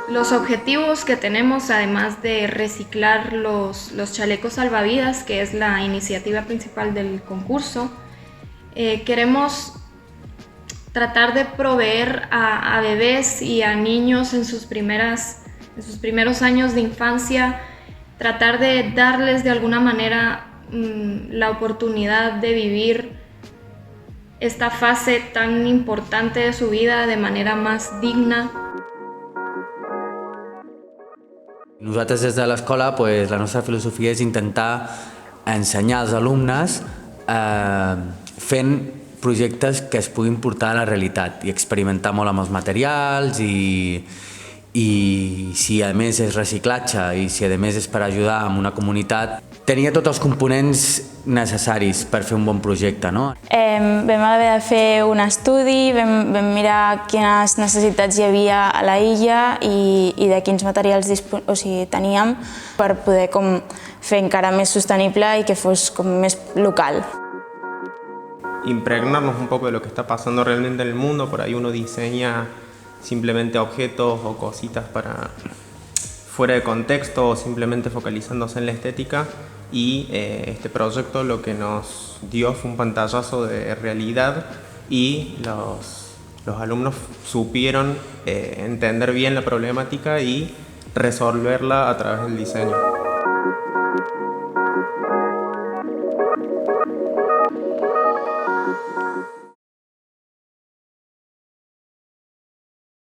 Los objetivos que tenemos, además de reciclar los chalecos salvavidas, que es la iniciativa principal del concurso, queremos tratar de proveer a bebés y a niños en sus primeros años de infancia, tratar de darles de alguna manera la oportunidad de vivir esta fase tan importante de su vida de manera más digna. Nosaltres des de l'escola, la nostra filosofia és intentar ensenyar als alumnes fent projectes que es puguin portar a la realitat i experimentar molt amb els materials i si a més és reciclatge i si a més és per ajudar a una comunitat, tenia tots els components necessaris per fer un bon projecte, no? Vam haver de fer un estudi, vam mirar quines necessitats hi havia a la illa i de quins materials teníem per poder fer encara més sostenible i que fos més local. Impregnarnos un poco de lo que está pasando realmente en el mundo. Por ahí uno diseña simplemente objetos o cositas fuera de contexto o simplemente focalizándose en la estética, y este proyecto lo que nos dio fue un pantallazo de realidad y los alumnos supieron entender bien la problemática y resolverla a través del diseño.